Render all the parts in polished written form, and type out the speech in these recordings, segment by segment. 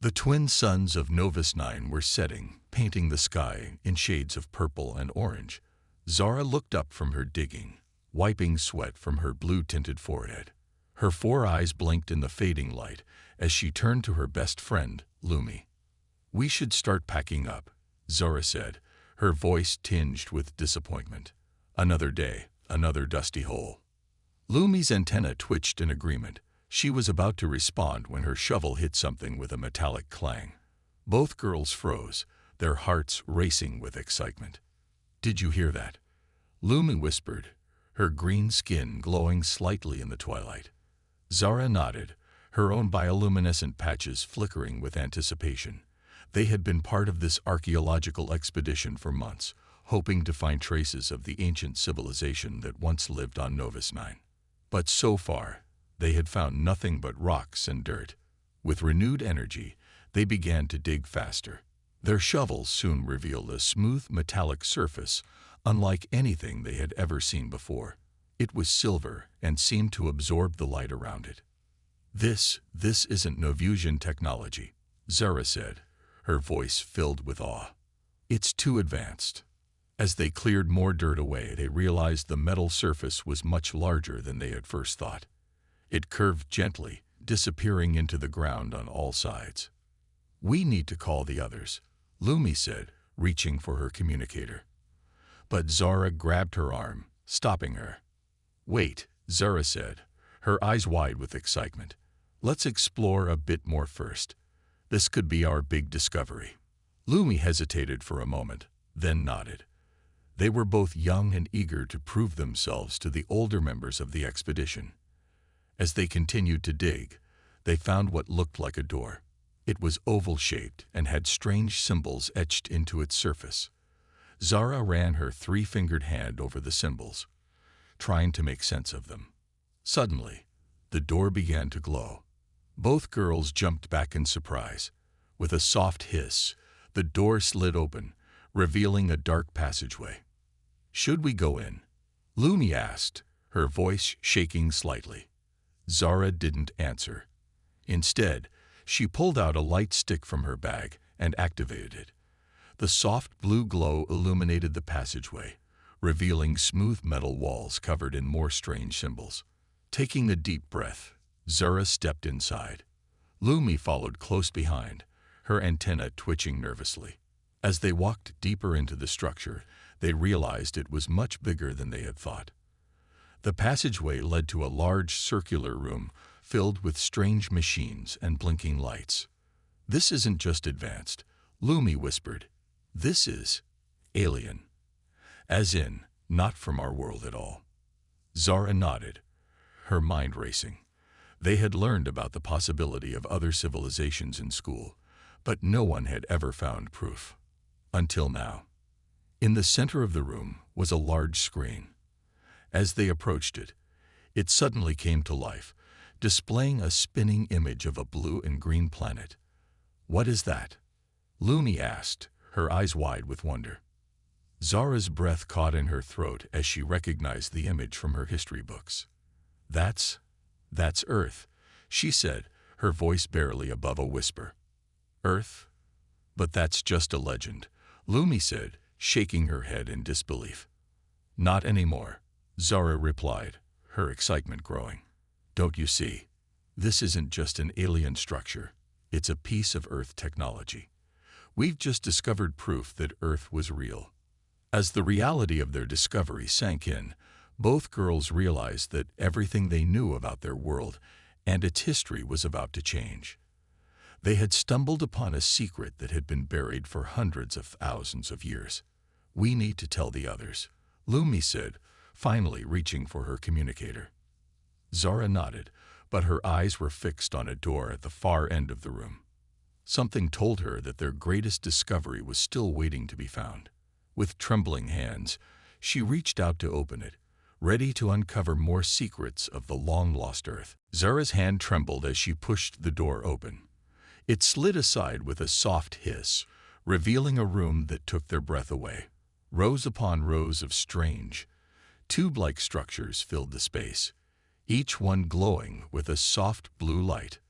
The twin suns of Novus 9 were setting, painting the sky in shades of purple and orange. Zara looked up from her digging, wiping sweat from her blue-tinted forehead. Her 4 eyes blinked in the fading light as she turned to her best friend, Lumi. "We should start packing up," Zara said, her voice tinged with disappointment. Another day, another dusty hole. Lumi's antenna twitched in agreement. She was about to respond when her shovel hit something with a metallic clang. Both girls froze, their hearts racing with excitement. "Did you hear that?" Lumi whispered, her green skin glowing slightly in the twilight. Zara nodded, her own bioluminescent patches flickering with anticipation. They had been part of this archaeological expedition for months, hoping to find traces of the ancient civilization that once lived on Novus 9. But so far, they had found nothing but rocks and dirt. With renewed energy, they began to dig faster. Their shovels soon revealed a smooth metallic surface, unlike anything they had ever seen before. It was silver and seemed to absorb the light around it. This isn't Novusian technology," Zara said, her voice filled with awe. "It's too advanced." As they cleared more dirt away, they realized the metal surface was much larger than they had first thought. It curved gently, disappearing into the ground on all sides. "We need to call the others," Lumi said, reaching for her communicator. But Zara grabbed her arm, stopping her. "Wait," Zara said, her eyes wide with excitement. "Let's explore a bit more first. This could be our big discovery." Lumi hesitated for a moment, then nodded. They were both young and eager to prove themselves to the older members of the expedition. As they continued to dig, they found what looked like a door. It was oval-shaped and had strange symbols etched into its surface. Zara ran her 3-fingered hand over the symbols, trying to make sense of them. Suddenly, the door began to glow. Both girls jumped back in surprise. With a soft hiss, the door slid open, revealing a dark passageway. "Should we go in?" Lumi asked, her voice shaking slightly. Zara didn't answer. Instead, she pulled out a light stick from her bag and activated it. The soft blue glow illuminated the passageway, revealing smooth metal walls covered in more strange symbols. Taking a deep breath, Zara stepped inside. Lumi followed close behind, her antenna twitching nervously. As they walked deeper into the structure, they realized it was much bigger than they had thought. The passageway led to a large circular room filled with strange machines and blinking lights. "This isn't just advanced," Lumi whispered. "This is alien. As in, not from our world at all." Zara nodded, her mind racing. They had learned about the possibility of other civilizations in school, but no one had ever found proof. Until now. In the center of the room was a large screen. As they approached it, it suddenly came to life, displaying a spinning image of a blue and green planet. "What is that?" Lumi asked, her eyes wide with wonder. Zara's breath caught in her throat as she recognized the image from her history books. That's Earth," she said, her voice barely above a whisper. "Earth? But that's just a legend," Lumi said, shaking her head in disbelief. "Not anymore," Zara replied, her excitement growing. "Don't you see? This isn't just an alien structure. It's a piece of Earth technology. We've just discovered proof that Earth was real." As the reality of their discovery sank in, both girls realized that everything they knew about their world and its history was about to change. They had stumbled upon a secret that had been buried for hundreds of thousands of years. "We need to tell the others," Lumi said, finally reaching for her communicator. Zara nodded, but her eyes were fixed on a door at the far end of the room. Something told her that their greatest discovery was still waiting to be found. With trembling hands, she reached out to open it, ready to uncover more secrets of the long-lost Earth. Zara's hand trembled as she pushed the door open. It slid aside with a soft hiss, revealing a room that took their breath away. Rows upon rows of strange, tube-like structures filled the space, each one glowing with a soft blue light.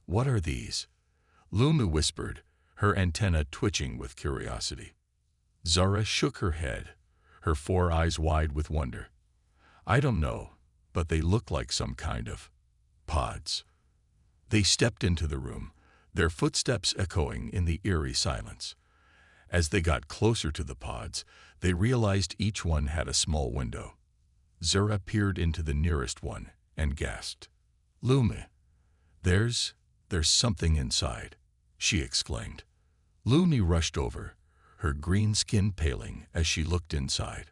"What are these?" Luma whispered, her antenna twitching with curiosity. Zara shook her head, her 4 eyes wide with wonder. I don't know, but they look like some kind of pods. They stepped into the room, their footsteps echoing in the eerie silence. As they got closer to the pods, they realized each one had a small window. Zara peered into the nearest one and gasped. Lumi, there's something inside, she exclaimed. Lumi rushed over, her green skin paling as she looked inside.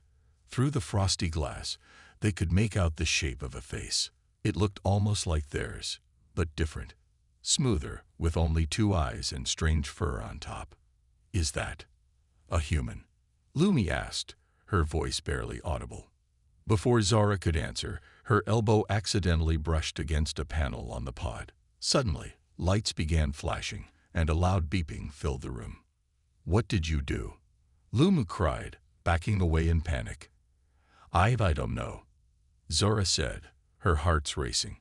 Through the frosty glass, they could make out the shape of a face. It looked almost like theirs, but different, smoother, with only 2 eyes and strange fur on top. Is that a human? Lumi asked, her voice barely audible. Before Zara could answer, her elbow accidentally brushed against a panel on the pod. Suddenly, lights began flashing, and a loud beeping filled the room. What did you do? Lumi cried, backing away in panic. I don't know, Zara said, her heart's racing.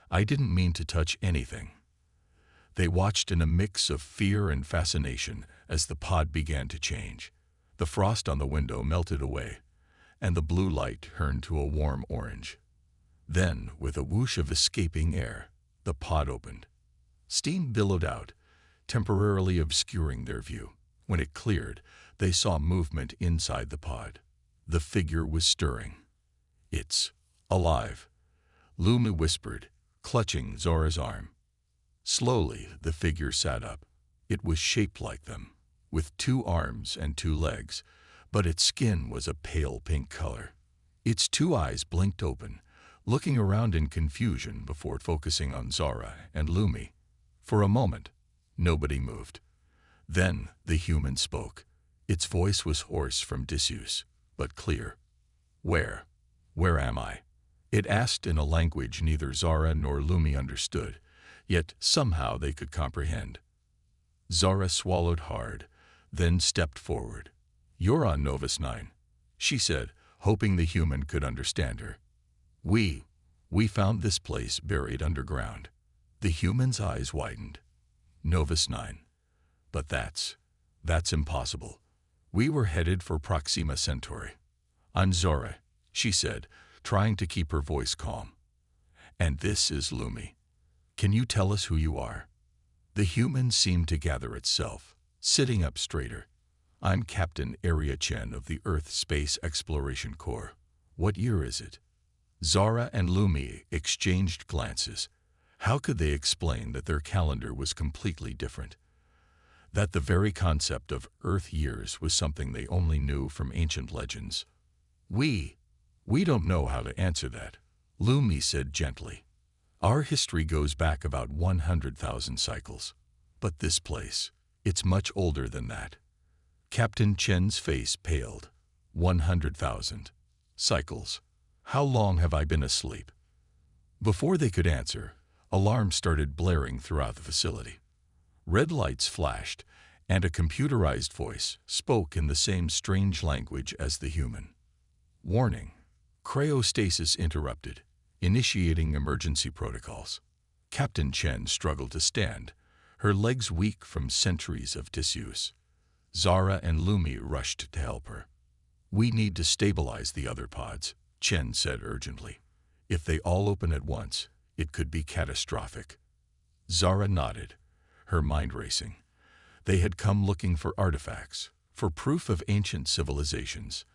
I didn't mean to touch anything. They watched in a mix of fear and fascination as the pod began to change. The frost on the window melted away, and the blue light turned to a warm orange. Then, with a whoosh of escaping air, the pod opened. Steam billowed out, temporarily obscuring their view. When it cleared, they saw movement inside the pod. The figure was stirring. It's alive, Lumi whispered, clutching Zora's arm. Slowly, the figure sat up. It was shaped like them, with 2 arms and 2 legs, but its skin was a pale pink color. Its 2 eyes blinked open, looking around in confusion before focusing on Zara and Lumi. For a moment, nobody moved. Then the human spoke. Its voice was hoarse from disuse, but clear. Where am I? It asked in a language neither Zara nor Lumi understood, yet somehow they could comprehend. Zara swallowed hard, then stepped forward. You're on Novus 9, she said, hoping the human could understand her. We found this place buried underground. The human's eyes widened. Novus 9. But that's impossible. We were headed for Proxima Centauri. I'm Zora, she said, trying to keep her voice calm. And this is Lumi. Can you tell us who you are? The human seemed to gather itself, sitting up straighter. I'm Captain Area Chen of the Earth Space Exploration Corps. What year is it? Zara and Lumi exchanged glances. How could they explain that their calendar was completely different? That the very concept of Earth years was something they only knew from ancient legends? We don't know how to answer that, Lumi said gently. Our history goes back about 100,000 cycles. But this place, it's much older than that. Captain Chen's face paled. 100,000 cycles. How long have I been asleep? Before they could answer, alarms started blaring throughout the facility. Red lights flashed, and a computerized voice spoke in the same strange language as the human. Warning. Cryostasis interrupted, initiating emergency protocols. Captain Chen struggled to stand, her legs weak from centuries of disuse. Zara and Lumi rushed to help her. We need to stabilize the other pods, Chen said urgently. If they all open at once, it could be catastrophic. Zara nodded, her mind racing. They had come looking for artifacts, for proof of ancient civilizations.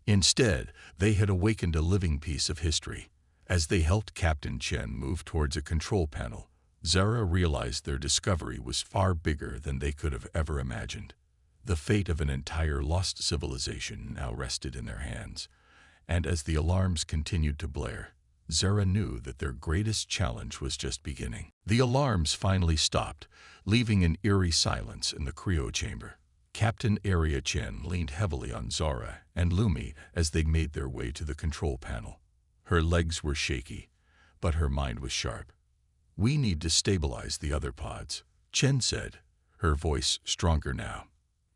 Instead, they had awakened a living piece of history. As they helped Captain Chen move towards a control panel, Zara realized their discovery was far bigger than they could have ever imagined. The fate of an entire lost civilization now rested in their hands, and as the alarms continued to blare, Zara knew that their greatest challenge was just beginning. The alarms finally stopped, leaving an eerie silence in the cryo chamber. Captain Area Chen leaned heavily on Zara and Lumi as they made their way to the control panel. Her legs were shaky, but her mind was sharp. We need to stabilize the other pods, Chen said, her voice stronger now.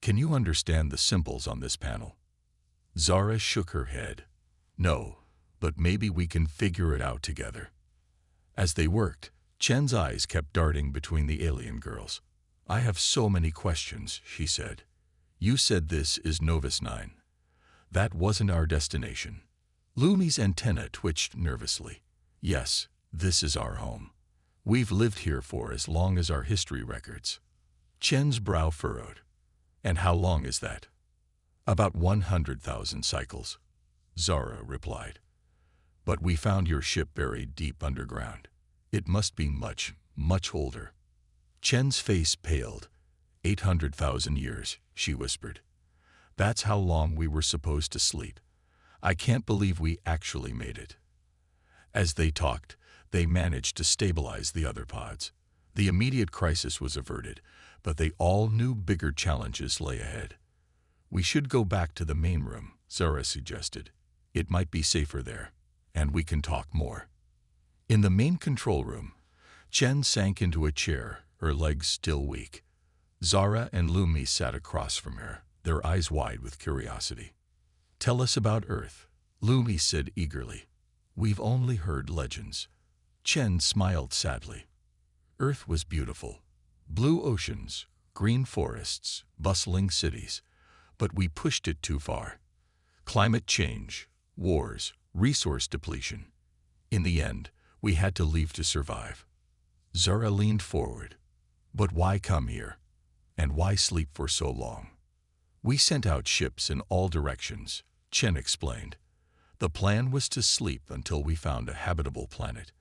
Can you understand the symbols on this panel? Zara shook her head. No, but maybe we can figure it out together. As they worked, Chen's eyes kept darting between the alien girls. I have so many questions, she said. You said this is Novus 9. That wasn't our destination. Lumi's antenna twitched nervously. Yes, this is our home. We've lived here for as long as our history records. Chen's brow furrowed. And how long is that? About 100,000 cycles, Zara replied. But we found your ship buried deep underground. It must be much, much older. Chen's face paled. 800,000 years, she whispered. That's how long we were supposed to sleep. I can't believe we actually made it. As they talked, they managed to stabilize the other pods. The immediate crisis was averted, but they all knew bigger challenges lay ahead. We should go back to the main room, Zara suggested. It might be safer there, and we can talk more. In the main control room, Chen sank into a chair, her legs still weak. Zara and Lumi sat across from her, their eyes wide with curiosity. Tell us about Earth, Lumi said eagerly. We've only heard legends. Chen smiled sadly. Earth was beautiful. Blue oceans, green forests, bustling cities. But we pushed it too far. Climate change, wars, resource depletion. In the end, we had to leave to survive. Zara leaned forward. But why come here? And why sleep for so long? We sent out ships in all directions, Chen explained. The plan was to sleep until we found a habitable planet.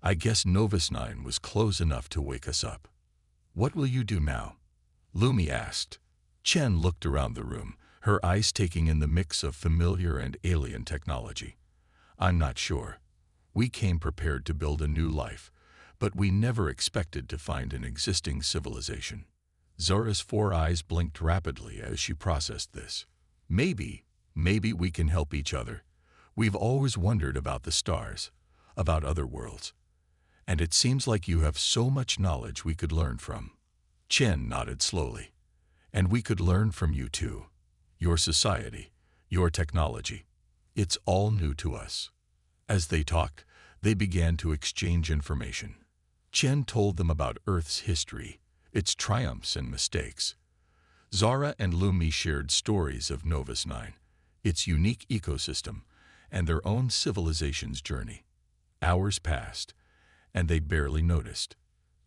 I guess Novus 9 was close enough to wake us up. What will you do now? Lumi asked. Chen looked around the room, her eyes taking in the mix of familiar and alien technology. I'm not sure. We came prepared to build a new life, but we never expected to find an existing civilization. Zara's 4 eyes blinked rapidly as she processed this. Maybe we can help each other. We've always wondered about the stars, about other worlds. And it seems like you have so much knowledge we could learn from. Chen nodded slowly. And we could learn from you too. Your society, your technology. It's all new to us. As they talked, they began to exchange information. Chen told them about Earth's history, its triumphs and mistakes. Zara and Lumi shared stories of Novus 9, its unique ecosystem, and their own civilization's journey. Hours passed, and they barely noticed.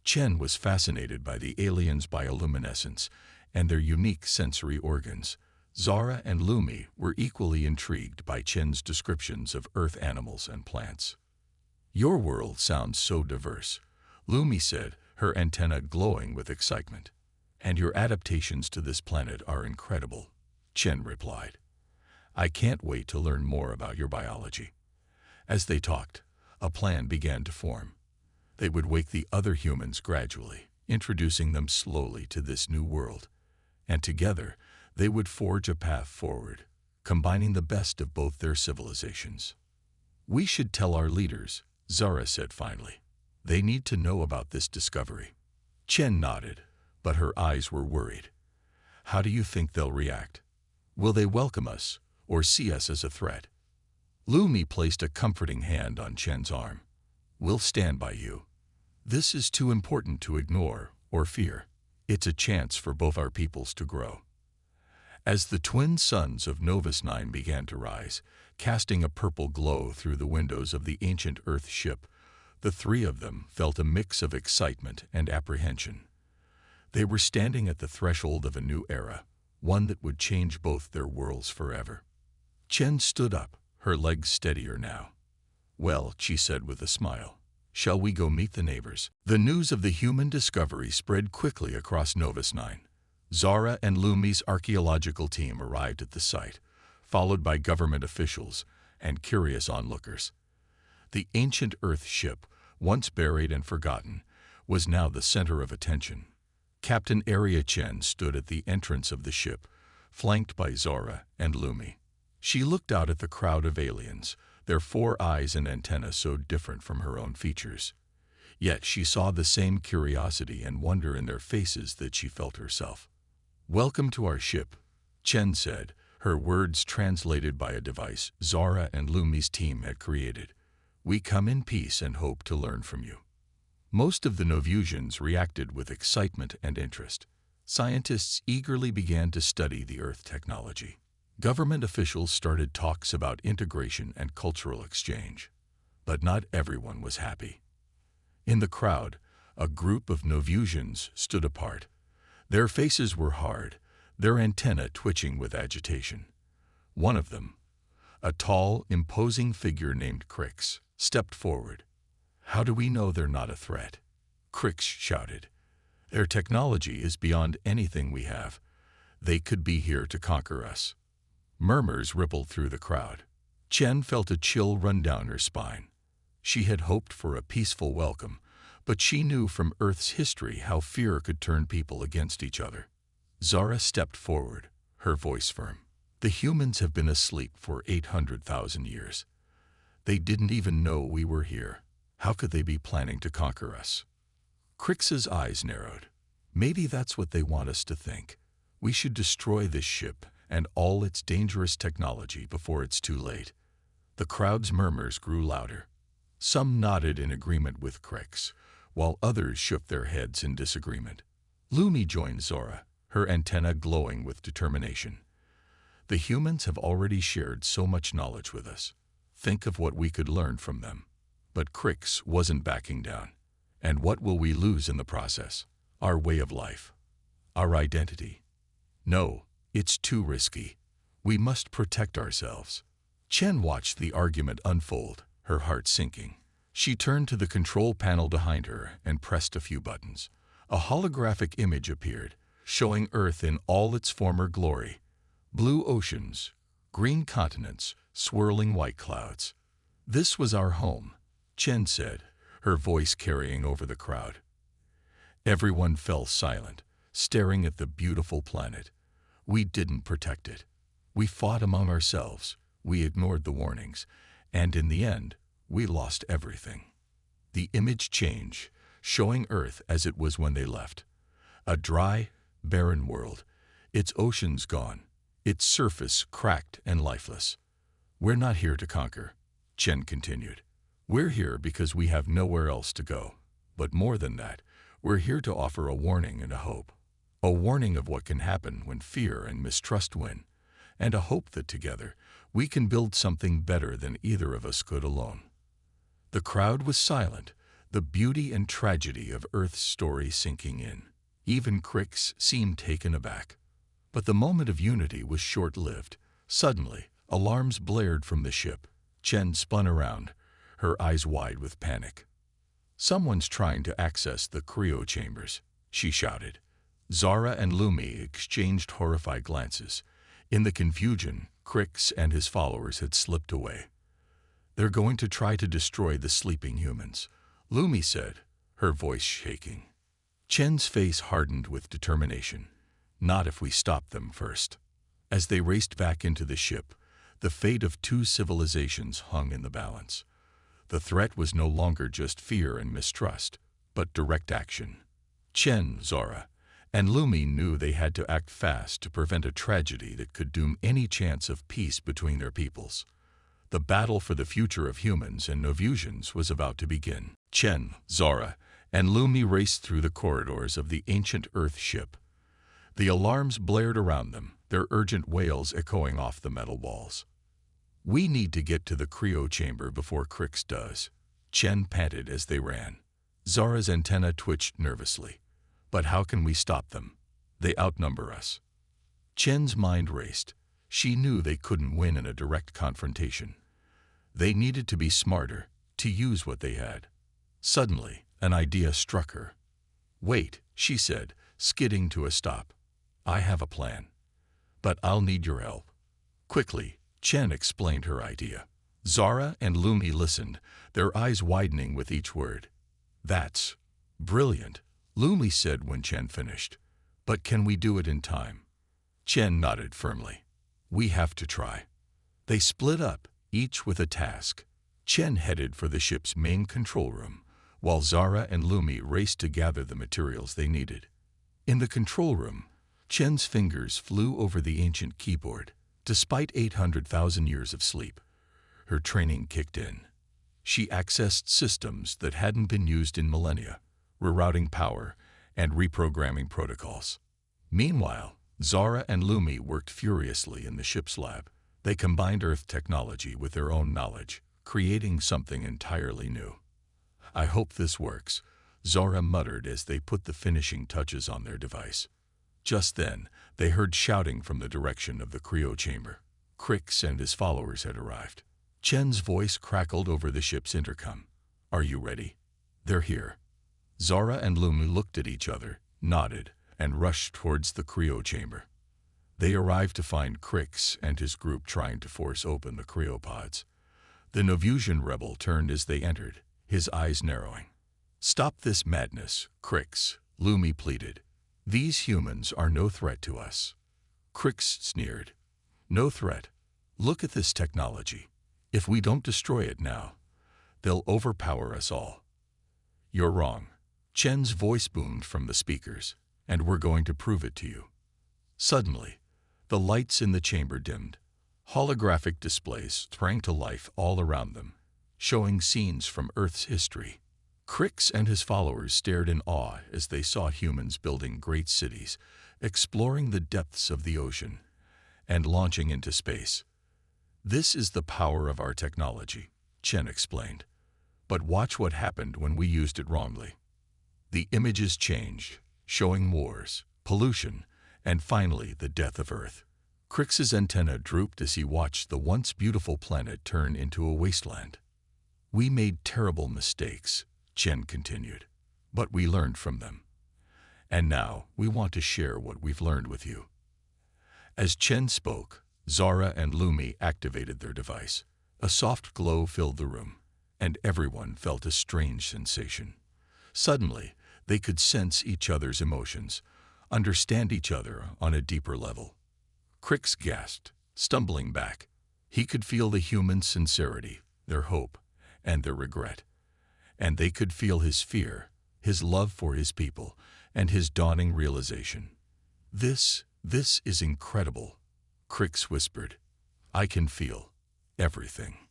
Chen was fascinated by the aliens' bioluminescence and their unique sensory organs. Zara and Lumi were equally intrigued by Chen's descriptions of Earth animals and plants. Your world sounds so diverse, Lumi said, her antenna glowing with excitement. And your adaptations to this planet are incredible, Chen replied. I can't wait to learn more about your biology. As they talked, a plan began to form. They would wake the other humans gradually, introducing them slowly to this new world. And together, they would forge a path forward, combining the best of both their civilizations. We should tell our leaders, Zara said finally. They need to know about this discovery. Chen nodded, but her eyes were worried. How do you think they'll react? Will they welcome us, or see us as a threat? Lumi placed a comforting hand on Chen's arm. We'll stand by you. This is too important to ignore or fear. It's a chance for both our peoples to grow. As the twin suns of Novus 9 began to rise, casting a purple glow through the windows of the ancient Earth ship, the 3 of them felt a mix of excitement and apprehension. They were standing at the threshold of a new era, one that would change both their worlds forever. Chen stood up, her legs steadier now. Well, she said with a smile, shall we go meet the neighbors? The news of the human discovery spread quickly across Novus 9. Zara and Lumi's archaeological team arrived at the site, followed by government officials and curious onlookers. The ancient Earth ship, once buried and forgotten, was now the center of attention. Captain Area Chen stood at the entrance of the ship, flanked by Zara and Lumi. She looked out at the crowd of aliens, their 4 eyes and antennae so different from her own features. Yet she saw the same curiosity and wonder in their faces that she felt herself. Welcome to our ship, Chen said, her words translated by a device Zara and Lumi's team had created. We come in peace and hope to learn from you. Most of the Novusians reacted with excitement and interest. Scientists eagerly began to study the Earth technology. Government officials started talks about integration and cultural exchange. But not everyone was happy. In the crowd, a group of Novusians stood apart. Their faces were hard, their antennae twitching with agitation. One of them, a tall, imposing figure named Crix, stepped forward. "How do we know they're not a threat?" Crix shouted. "Their technology is beyond anything we have. They could be here to conquer us." Murmurs rippled through the crowd. Chen felt a chill run down her spine. She had hoped for a peaceful welcome, but she knew from Earth's history how fear could turn people against each other. Zara stepped forward, her voice firm. "The humans have been asleep for 800,000 years. They didn't even know we were here. How could they be planning to conquer us?" Crix's eyes narrowed. "Maybe that's what they want us to think. We should destroy this ship and all its dangerous technology before it's too late." The crowd's murmurs grew louder. Some nodded in agreement with Crix, while others shook their heads in disagreement. Lumi joined Zora, her antenna glowing with determination. "The humans have already shared so much knowledge with us. Think of what we could learn from them." But Crix wasn't backing down. "And what will we lose in the process? Our way of life, our identity. No, it's too risky. We must protect ourselves." Chen watched the argument unfold, her heart sinking. She turned to the control panel behind her and pressed a few buttons. A holographic image appeared, showing Earth in all its former glory. Blue oceans, green continents, swirling white clouds. "This was our home," Chen said, her voice carrying over the crowd. Everyone fell silent, staring at the beautiful planet. "We didn't protect it. We fought among ourselves, we ignored the warnings, and in the end, we lost everything." The image changed, showing Earth as it was when they left. A dry, barren world, its oceans gone, its surface cracked and lifeless. "We're not here to conquer," Chen continued. "We're here because we have nowhere else to go. But more than that, we're here to offer a warning and a hope. A warning of what can happen when fear and mistrust win, and a hope that together we can build something better than either of us could alone." The crowd was silent, the beauty and tragedy of Earth's story sinking in. Even Crix seemed taken aback. But the moment of unity was short-lived. Suddenly, alarms blared from the ship. Chen spun around, her eyes wide with panic. "Someone's trying to access the cryo chambers," she shouted. Zara and Lumi exchanged horrified glances. In the confusion, Crix and his followers had slipped away. "They're going to try to destroy the sleeping humans," Lumi said, her voice shaking. Chen's face hardened with determination. "Not if we stop them first." As they raced back into the ship, the fate of two civilizations hung in the balance. The threat was no longer just fear and mistrust, but direct action. Chen, Zora, and Lumi knew they had to act fast to prevent a tragedy that could doom any chance of peace between their peoples. The battle for the future of humans and Novusians was about to begin. Chen, Zora, and Lumi raced through the corridors of the ancient Earth ship. The alarms blared around them, their urgent wails echoing off the metal walls. "We need to get to the cryo chamber before Crix does," Chen panted as they ran. Zara's antenna twitched nervously. "But how can we stop them? They outnumber us." Chen's mind raced. She knew they couldn't win in a direct confrontation. They needed to be smarter, to use what they had. Suddenly, an idea struck her. "Wait," she said, skidding to a stop. "I have a plan. But I'll need your help." Quickly, Chen explained her idea. Zara and Lumi listened, their eyes widening with each word. "That's brilliant," Lumi said when Chen finished. "But can we do it in time?" Chen nodded firmly. "We have to try." They split up, each with a task. Chen headed for the ship's main control room, while Zara and Lumi raced to gather the materials they needed. In the control room, Chen's fingers flew over the ancient keyboard. Despite 800,000 years of sleep, her training kicked in. She accessed systems that hadn't been used in millennia, rerouting power and reprogramming protocols. Meanwhile, Zara and Lumi worked furiously in the ship's lab. They combined Earth technology with their own knowledge, creating something entirely new. "I hope this works," Zara muttered as they put the finishing touches on their device. Just then, they heard shouting from the direction of the cryo chamber. Crix and his followers had arrived. Chen's voice crackled over the ship's intercom. "Are you ready?" "They're here." Zara and Lumi looked at each other, nodded, and rushed towards the cryo chamber. They arrived to find Crix and his group trying to force open the cryopods. The Novusian rebel turned as they entered, his eyes narrowing. "Stop this madness, Crix," Lumi pleaded. "These humans are no threat to us." Crix sneered. "No threat? Look at this technology. If we don't destroy it now, they'll overpower us all." "You're wrong." Chen's voice boomed from the speakers. "And we're going to prove it to you." Suddenly, the lights in the chamber dimmed. Holographic displays sprang to life all around them, showing scenes from Earth's history. Crix and his followers stared in awe as they saw humans building great cities, exploring the depths of the ocean, and launching into space. "This is the power of our technology," Chen explained. "But watch what happened when we used it wrongly." The images changed, showing wars, pollution, and finally the death of Earth. Crix's antenna drooped as he watched the once beautiful planet turn into a wasteland. "We made terrible mistakes," Chen continued, "but we learned from them. And now we want to share what we've learned with you." As Chen spoke, Zara and Lumi activated their device. A soft glow filled the room, and everyone felt a strange sensation. Suddenly, they could sense each other's emotions, understand each other on a deeper level. Crix gasped, stumbling back. He could feel the human sincerity, their hope, and their regret. And they could feel his fear, his love for his people, and his dawning realization. This is incredible," Crix whispered. "I can feel everything."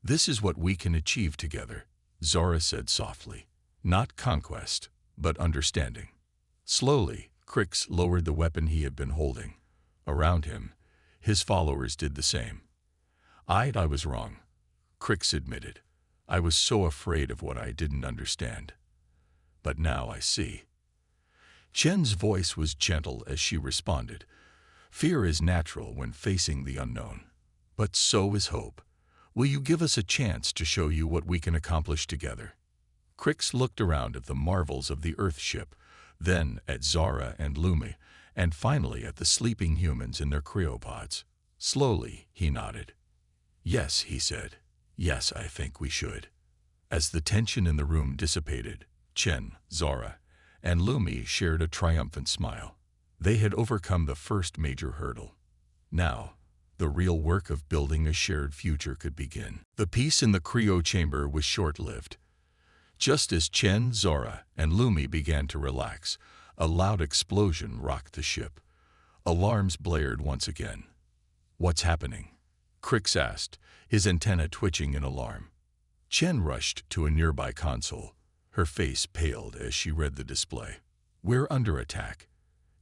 "This is what we can achieve together," Zara said softly. "Not conquest, but understanding." Slowly, Crix lowered the weapon he had been holding. Around him, his followers did the same. I was wrong," Crix admitted. "I was so afraid of what I didn't understand. But now I see." Chen's voice was gentle as she responded. "Fear is natural when facing the unknown. But so is hope. Will you give us a chance to show you what we can accomplish together?" Crix looked around at the marvels of the Earth ship, then at Zara and Lumi, and finally at the sleeping humans in their cryopods. Slowly, he nodded. "Yes," he said. "Yes, I think we should." As the tension in the room dissipated, Chen, Zara, and Lumi shared a triumphant smile. They had overcome the first major hurdle. Now, the real work of building a shared future could begin. The peace in the cryo chamber was short-lived. Just as Chen, Zara, and Lumi began to relax, a loud explosion rocked the ship. Alarms blared once again. "What's happening?" Crix asked, his antenna twitching in alarm. Chen rushed to a nearby console. Her face paled as she read the display. "We're under attack.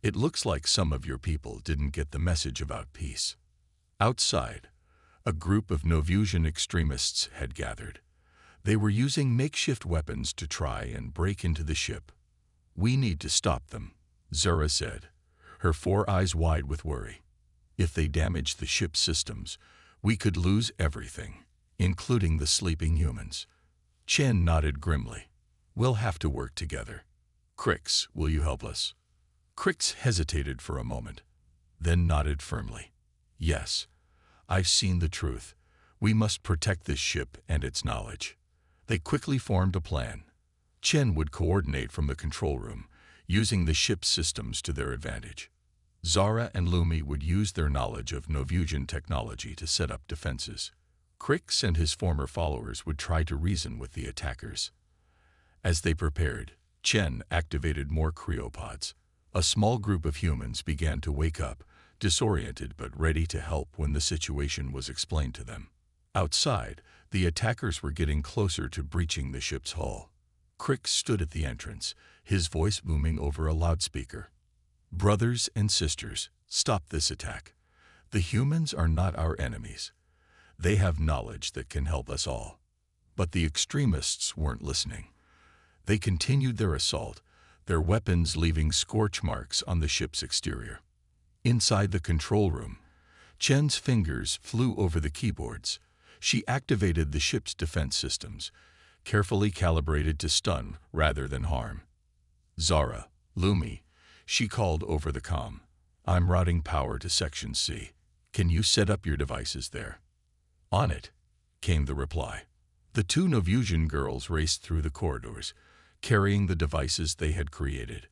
It looks like some of your people didn't get the message about peace." Outside, a group of Novusian extremists had gathered. They were using makeshift weapons to try and break into the ship. "We need to stop them," Zara said, her 4 eyes wide with worry. "If they damage the ship's systems, we could lose everything, including the sleeping humans." Chen nodded grimly. "We'll have to work together. Crix, will you help us?" Crix hesitated for a moment, then nodded firmly. "Yes, I've seen the truth. We must protect this ship and its knowledge." They quickly formed a plan. Chen would coordinate from the control room, using the ship's systems to their advantage. Zara and Lumi would use their knowledge of Novusian technology to set up defenses. Crix and his former followers would try to reason with the attackers. As they prepared, Chen activated more cryopods. A small group of humans began to wake up, disoriented but ready to help when the situation was explained to them. Outside, the attackers were getting closer to breaching the ship's hull. Crix stood at the entrance, his voice booming over a loudspeaker. "Brothers and sisters, stop this attack. The humans are not our enemies. They have knowledge that can help us all." But the extremists weren't listening. They continued their assault, their weapons leaving scorch marks on the ship's exterior. Inside the control room, Chen's fingers flew over the keyboards. She activated the ship's defense systems, carefully calibrated to stun rather than harm. "Zara, Lumi," she called over the comm. "I'm routing power to Section C. Can you set up your devices there?" "On it," came the reply. The two Novusian girls raced through the corridors, carrying the devices they had created,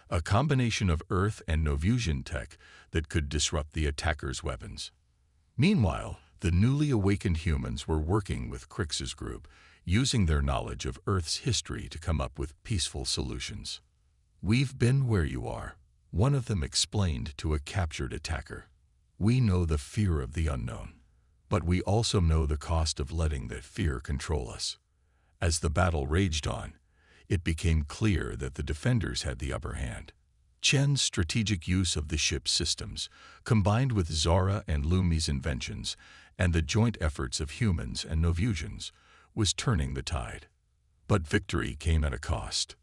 a combination of Earth and Novusian tech that could disrupt the attackers' weapons. Meanwhile, the newly awakened humans were working with Crix's group, using their knowledge of Earth's history to come up with peaceful solutions. "We've been where you are," one of them explained to a captured attacker. "We know the fear of the unknown, but we also know the cost of letting that fear control us." As the battle raged on, it became clear that the defenders had the upper hand. Chen's strategic use of the ship's systems, combined with Zara and Lumi's inventions and the joint efforts of humans and Novusians, was turning the tide. But victory came at a cost.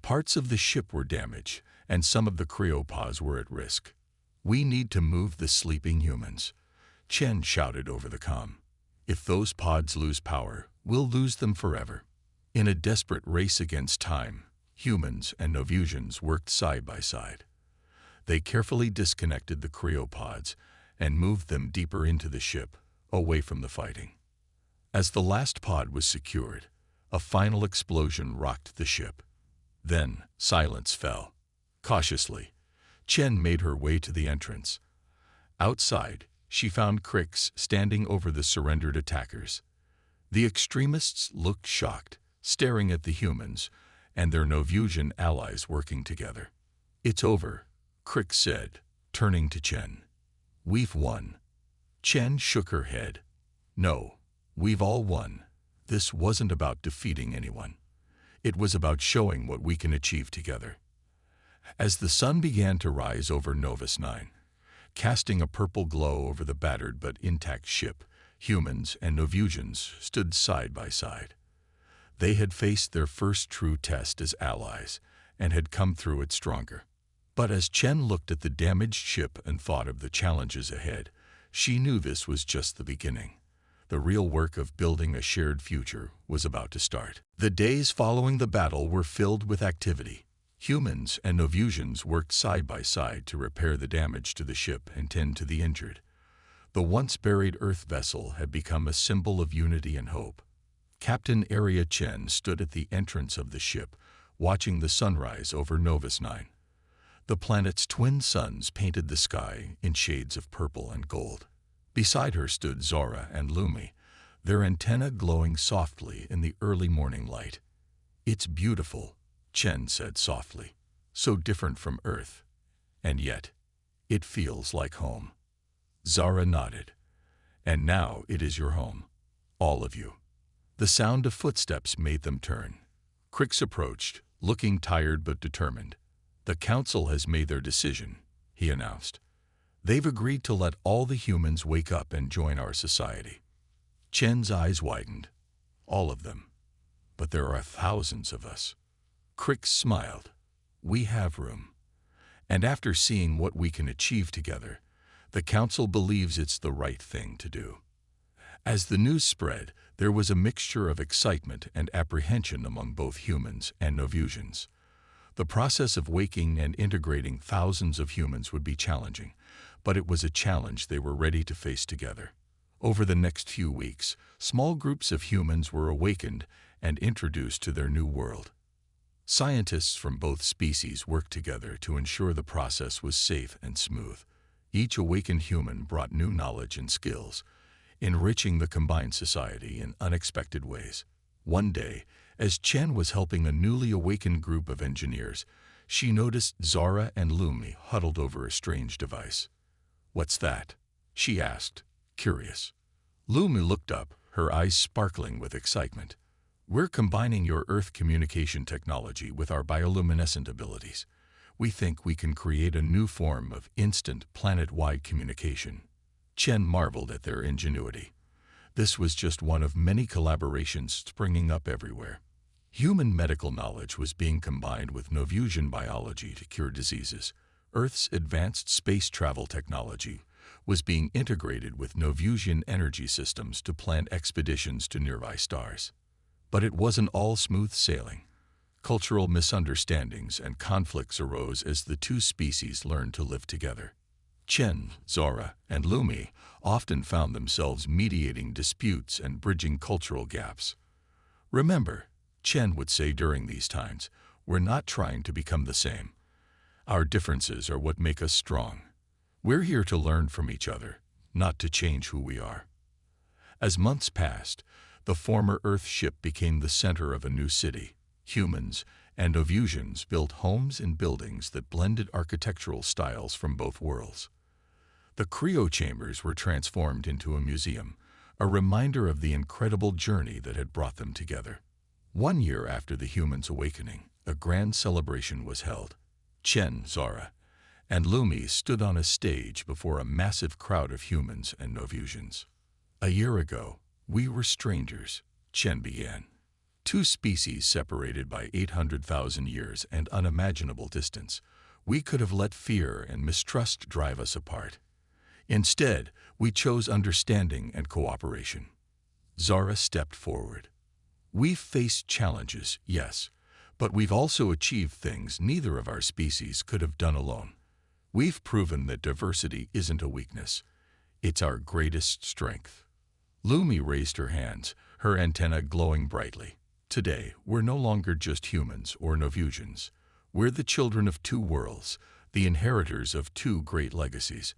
Parts of the ship were damaged, and some of the cryopods were at risk. "We need to move the sleeping humans," Chen shouted over the comm. "If those pods lose power, we'll lose them forever." In a desperate race against time, humans and Novusians worked side by side. They carefully disconnected the cryopods and moved them deeper into the ship, away from the fighting. As the last pod was secured, a final explosion rocked the ship. Then silence fell. Cautiously, Chen made her way to the entrance. Outside, she found Crix standing over the surrendered attackers. The extremists looked shocked, staring at the humans and their Novusian allies working together. "It's over," Crix said, turning to Chen. "We've won." Chen shook her head. "No, we've all won. This wasn't about defeating anyone. It was about showing what we can achieve together." As the sun began to rise over Novus 9, casting a purple glow over the battered but intact ship, humans and Novusians stood side by side. They had faced their first true test as allies and had come through it stronger. But as Chen looked at the damaged ship and thought of the challenges ahead, she knew this was just the beginning. The real work of building a shared future was about to start. The days following the battle were filled with activity. Humans and Novusians worked side by side to repair the damage to the ship and tend to the injured. The once buried Earth vessel had become a symbol of unity and hope. Captain Area Chen stood at the entrance of the ship, watching the sunrise over Novus 9. The planet's twin suns painted the sky in shades of purple and gold. Beside her stood Zara and Lumi, their antennae glowing softly in the early morning light. "It's beautiful," Chen said softly, "so different from Earth. And yet, it feels like home." Zara nodded. "And now it is your home, all of you." The sound of footsteps made them turn. Crix approached, looking tired but determined. "The Council has made their decision," he announced. "They've agreed to let all the humans wake up and join our society." Chen's eyes widened. "All of them. But there are thousands of us." Crix smiled. "We have room. And after seeing what we can achieve together, the Council believes it's the right thing to do." As the news spread, there was a mixture of excitement and apprehension among both humans and Novusians. The process of waking and integrating thousands of humans would be challenging, but it was a challenge they were ready to face together. Over the next few weeks, small groups of humans were awakened and introduced to their new world. Scientists from both species worked together to ensure the process was safe and smooth. Each awakened human brought new knowledge and skills, enriching the combined society in unexpected ways. One day, as Chen was helping a newly awakened group of engineers, she noticed Zara and Lumi huddled over a strange device. "What's that?" she asked, curious. Lumi looked up, her eyes sparkling with excitement. We're combining your Earth communication technology with our bioluminescent abilities. We think we can create a new form of instant, planet-wide communication. Chen marveled at their ingenuity. This was just one of many collaborations springing up everywhere. Human medical knowledge was being combined with Novusian biology to cure diseases. Earth's advanced space travel technology was being integrated with Novusian energy systems to plan expeditions to nearby stars. But it wasn't all smooth sailing. Cultural misunderstandings and conflicts arose as the two species learned to live together. Chen, Zara, and Lumi often found themselves mediating disputes and bridging cultural gaps. Remember, Chen would say during these times, we're not trying to become the same. Our differences are what make us strong. We're here to learn from each other, not to change who we are. As months passed, the former Earth ship became the center of a new city. Humans and Novusians built homes and buildings that blended architectural styles from both worlds. The cryo chambers were transformed into a museum, a reminder of the incredible journey that had brought them together. 1 year after the humans' awakening, a grand celebration was held. Chen, Zara, and Lumi stood on a stage before a massive crowd of humans and Novusians. A year ago, we were strangers, Chen began. Two species separated by 800,000 years and unimaginable distance. We could have let fear and mistrust drive us apart. Instead, we chose understanding and cooperation. Zara stepped forward. We've faced challenges, yes, but we've also achieved things neither of our species could have done alone. We've proven that diversity isn't a weakness. It's our greatest strength. Lumi raised her hands, her antenna glowing brightly. Today, we're no longer just humans or Novusians. We're the children of two worlds, the inheritors of two great legacies.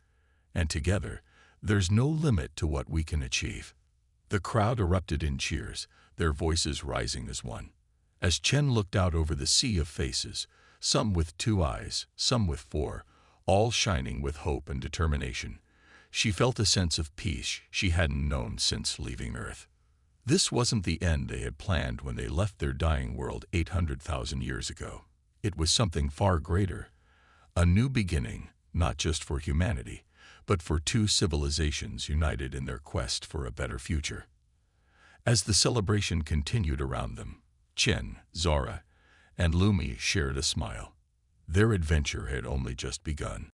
And together, there's no limit to what we can achieve. The crowd erupted in cheers, their voices rising as one. As Chen looked out over the sea of faces, some with 2 eyes, some with 4, all shining with hope and determination, she felt a sense of peace she hadn't known since leaving Earth. This wasn't the end they had planned when they left their dying world 800,000 years ago. It was something far greater, a new beginning, not just for humanity, but for two civilizations united in their quest for a better future. As the celebration continued around them, Chen, Zara, and Lumi shared a smile. Their adventure had only just begun.